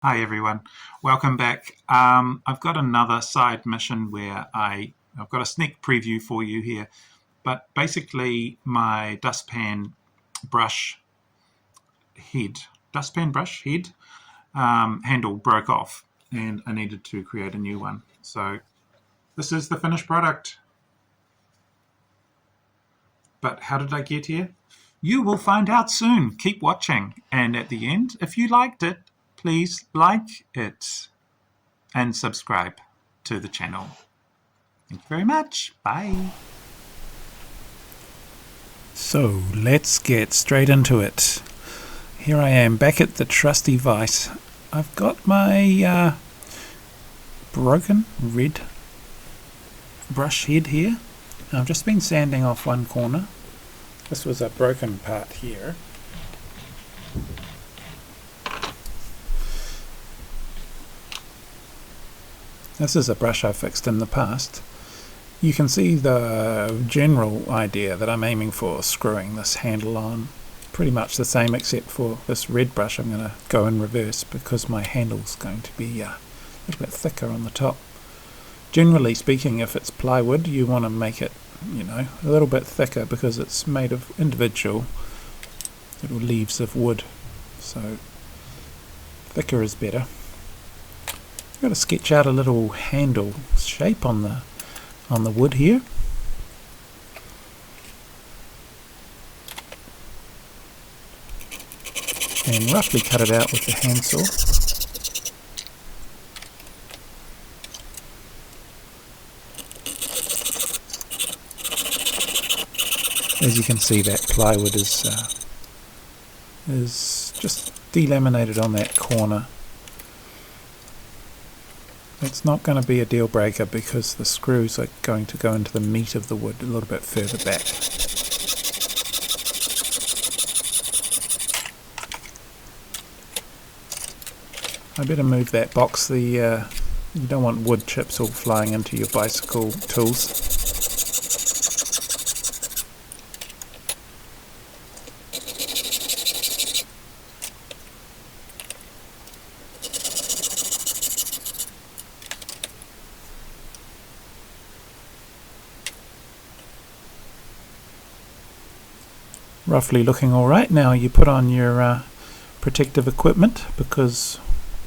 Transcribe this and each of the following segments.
Hi everyone, welcome back. I've got another side mission where I've got a sneak preview for you here, but basically my brush head, dustpan brush head handle broke off, and I needed to create a new one. So this is the finished product. But how did I get here? You will find out soon. Keep watching, and at the end, if you liked it, please like it and subscribe to the channel. Thank you very much. Bye. So let's get straight into it. Here I am back at the trusty vise. I've got my broken red brush head here. I've just been sanding off one corner. This was a broken part here. This is a brush I fixed in the past. You can see the general idea that I'm aiming for screwing this handle on. Pretty much the same, except for this red brush I'm going to go in reverse because my handle's going to be a little bit thicker on the top. Generally speaking, if it's plywood, you want to make it, a little bit thicker because it's made of individual little leaves of wood. So thicker is better. I've got to sketch out a little handle shape on the wood here. And roughly cut it out with the handsaw. As you can see, that plywood is just delaminated on that corner. It's not going to be a deal breaker because the screws are going to go into the meat of the wood a little bit further back. I better move that box. You don't want wood chips all flying into your bicycle tools. Roughly looking alright. Now you put on your protective equipment because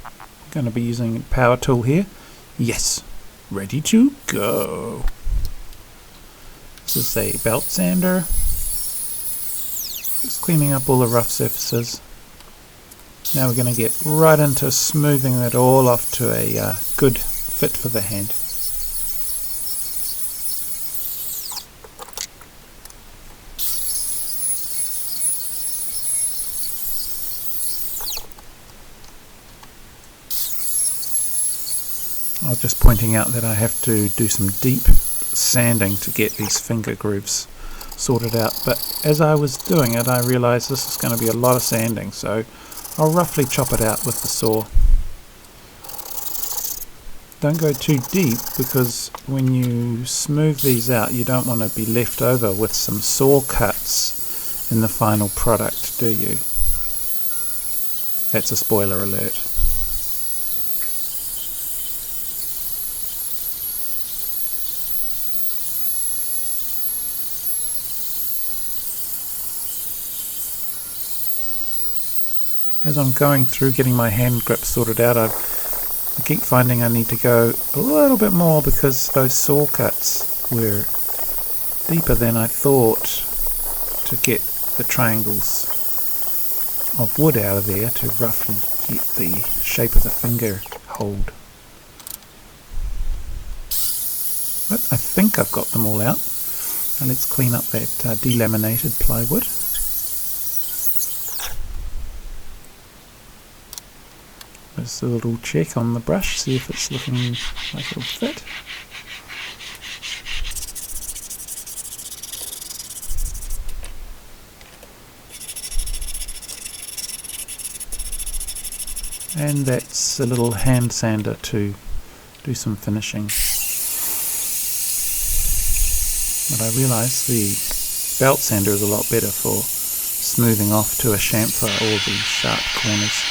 I'm going to be using a power tool here. Yes, ready to go. This is a belt sander. Just cleaning up all the rough surfaces. Now we're going to get right into smoothing that all off to a good fit for the hand. I'm just pointing out that I have to do some deep sanding to get these finger grooves sorted out, but as I was doing it I realized this is going to be a lot of sanding, so I'll roughly chop it out with the saw. Don't go too deep because when you smooth these out you don't want to be left over with some saw cuts in the final product, do you? That's a spoiler alert. As I'm going through getting my hand grip sorted out, I keep finding I need to go a little bit more because those saw cuts were deeper than I thought to get the triangles of wood out of there to roughly get the shape of the finger hold. But I think I've got them all out. Now let's clean up that delaminated plywood. Just a little check on the brush, see if it's looking like it'll fit. And that's a little hand sander to do some finishing. But I realise the belt sander is a lot better for smoothing off to a chamfer all the sharp corners.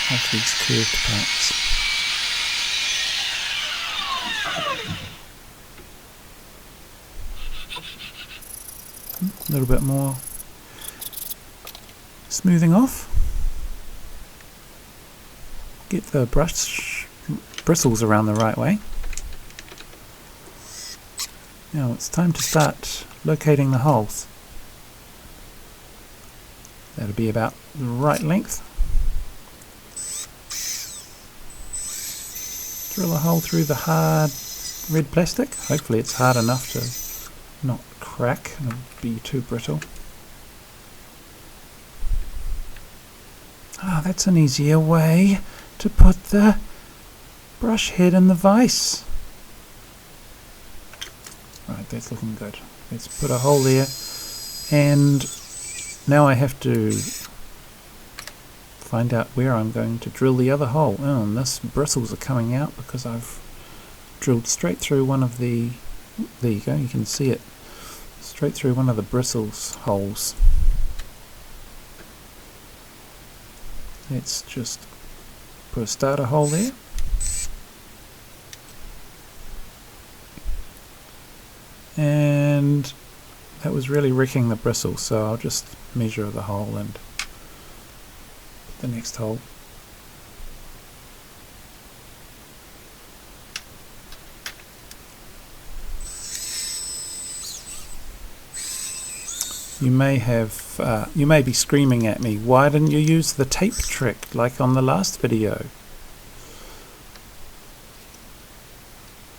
of these curved parts. A little bit more smoothing off. Get the brush bristles around the right way. Now it's time to start locating the holes. That'll be about the right length. Drill a hole through the hard red plastic. Hopefully it's hard enough to not crack and be too brittle. Ah, that's an easier way to put the brush head in the vise. Right, that's looking good. Let's put a hole there, and now I have to find out where I'm going to drill the other hole. Oh, and this bristles are coming out because I've drilled straight through one of the, there you go, you can see it, straight through one of the bristles holes. Let's just put a starter hole there. And that was really wrecking the bristles, so I'll just measure the hole and put the next hole. You may be screaming at me, why didn't you use the tape trick like on the last video?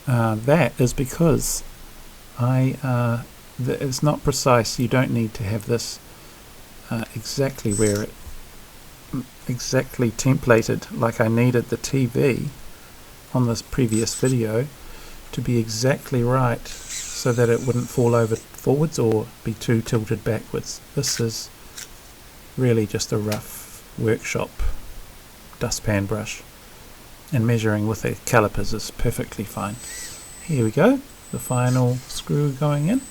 That is because it's not precise. You don't need to have this exactly where it exactly templated like I needed the TV on this previous video to be exactly right so that it wouldn't fall over forwards or be too tilted backwards. This is really just a rough workshop dustpan brush, and measuring with the calipers is perfectly fine. Here we go, the final screw going in.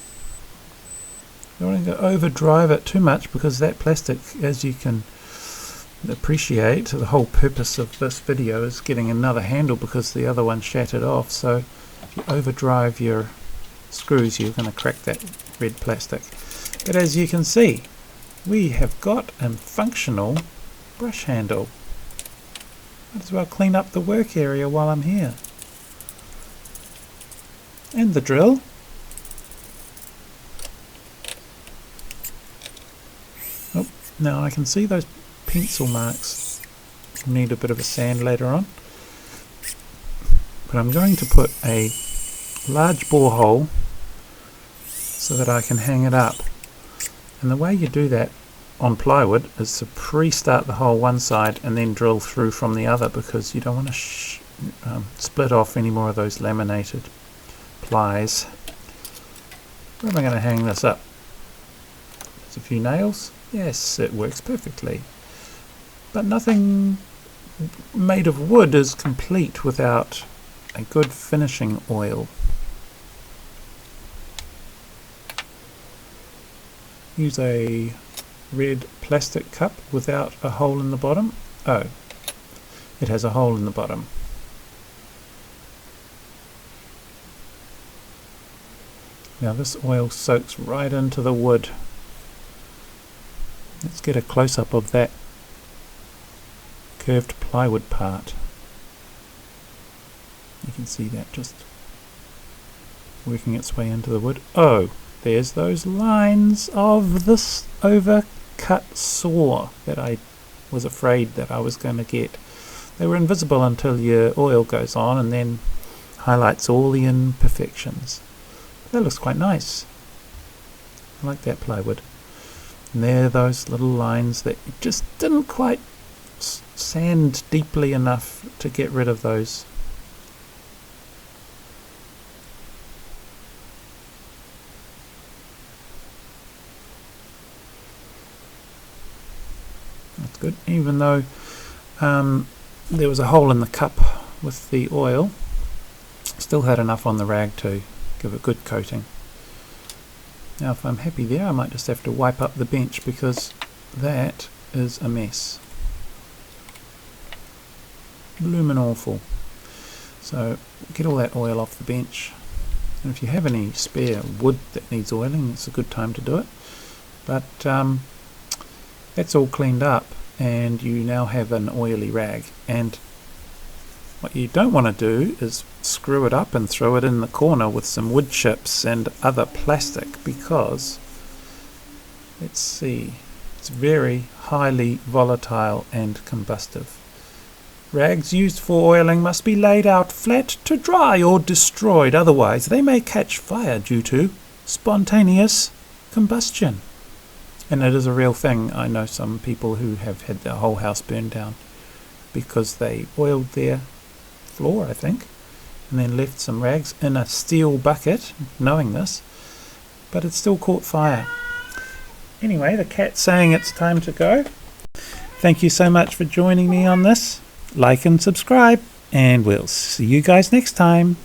You don't want to overdrive it too much because that plastic, as you can appreciate, the whole purpose of this video is getting another handle because the other one shattered off. So if you overdrive your screws, you're going to crack that red plastic. But as you can see, we have got a functional brush handle. Might as well clean up the work area while I'm here. And the drill. Oh, now I can see those pencil marks. I'll need a bit of a sand later on. But I'm going to put a large bore hole so that I can hang it up. And the way you do that on plywood is to pre-start the hole one side and then drill through from the other, because you don't want to split off any more of those laminated plies. Where am I going to hang this up? There's a few nails. Yes, it works perfectly. But nothing made of wood is complete without a good finishing oil. Use a red plastic cup without a hole in the bottom. Oh, it has a hole in the bottom. Now this oil soaks right into the wood. Let's get a close-up of that curved plywood part. You can see that just working its way into the wood. Oh, there's those lines of this overcut saw that I was afraid that I was going to get. They were invisible until your oil goes on and then highlights all the imperfections. That looks quite nice. I like that plywood. And there are those little lines that just didn't quite sand deeply enough to get rid of those. That's good. Even though there was a hole in the cup with the oil, still had enough on the rag to give a good coating. Now if I'm happy there, I might just have to wipe up the bench because that is a mess. Bloomin' awful. So get all that oil off the bench. And if you have any spare wood that needs oiling, it's a good time to do it. But that's all cleaned up, and you now have an oily rag. And what you don't want to do is screw it up and throw it in the corner with some wood chips and other plastic, because, let's see, it's very highly volatile and combustive. Rags used for oiling must be laid out flat to dry or destroyed, otherwise they may catch fire due to spontaneous combustion. And it is a real thing. I know some people who have had their whole house burned down because they oiled their floor, I think, and then left some rags in a steel bucket, knowing this, but it still caught fire. Anyway, the cat's saying it's time to go. Thank you so much for joining me on this. Like and subscribe, and we'll see you guys next time.